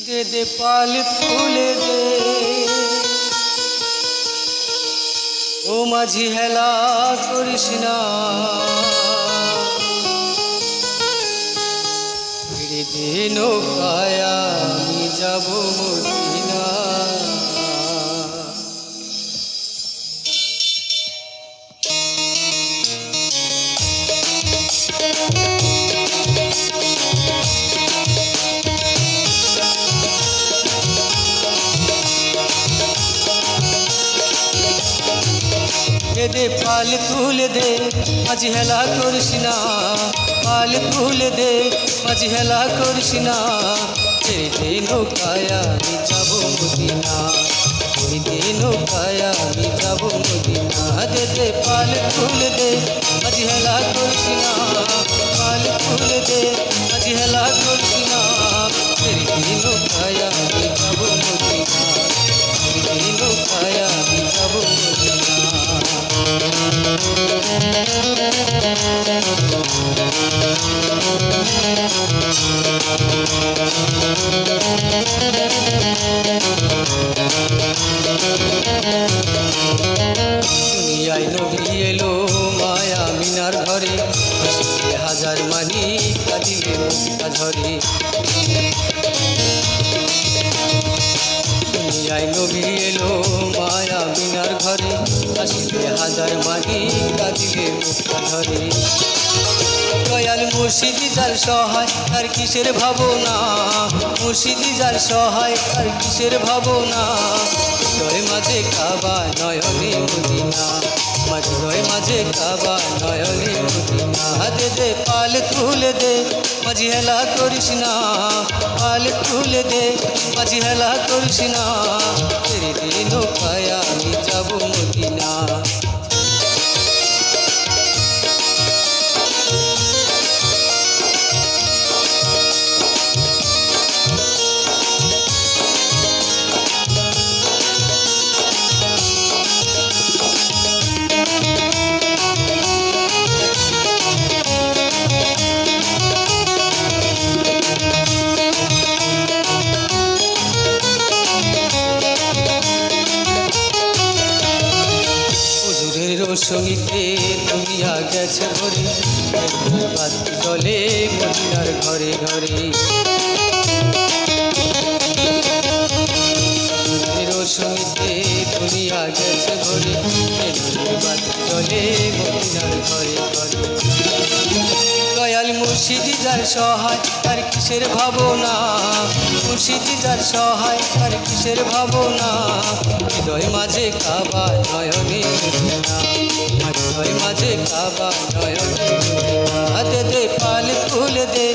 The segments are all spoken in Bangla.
দে দে পাল তুলে দে ও মাঝি হেলা করিস না ফিরে দে নৌকায় আমি যাব মদিনা দে দে পাল তুলে দে মাঝি হেলা করিস না পাল তুলে দে মাঝি হেলা করিস না ছেড়ে দে নৌকায় আমি যাব মদিনা ছেড়ে দে নৌকায় আমি যাব মদিনা দে দে পাল তুলে দে মাঝি হেলা করিস না পাল তুলে দে মাঝি হেলা করিস না ছেড়ে দে নৌকায় আমি যাব মদিনা ছেড়ে দে নৌকায় আমি যাব মদিনা দুনিয়ায় নবী এলো মায়া মিনার ঘরে হাসিলে হাজার মানি কাঁদিলে মুক্তা ঝরে দুনিয়ায় নবী এলো মায়া মিনার ঘরে হাসিলে হাজার মানি কাঁদিলে মুক্তা ঝরে দয়াল মুর্শিদি যার সহায় তার কিসের ভাবনা মুর্শিদি যার সহায় তার কিসের ভাবনা হৃদয় মাঝে কাবা নয়নে মদিনা হৃদয় মাঝে কাবা নয়নে মদিনা দে দে পাল তুলে দে মাঝি হেলা করিস না পাল তুলে দে মাঝি হেলা করিস না ছেড়ে দে নৌকায় আমি যাব মদিনা সঙ্গীতে দুনিয়া গেছে ভরে বাতি চলে মদিনার ঘরে ঘরে সঙ্গীতে দুনিয়া গেছে ভরে বাতি চলে মদিনার ঘরে ঘরে দয়াল মুর্শিদি যার সহায় তার কিসের ভাবনা মুর্শিদি যার সহায় তার কিসের ভাবনা হৃদয় মাঝে কাবা নয়নে মদিনা হৃদয় মাঝে কাবা নয়নে মদিনা দে দে পাল তুলে দে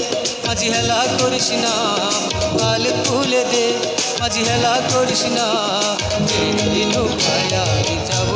মাঝি হেলা করিস না পাল তুলে দে মাঝি হেলা করিস না ছেড়ে দে নৌকায় আমি যাব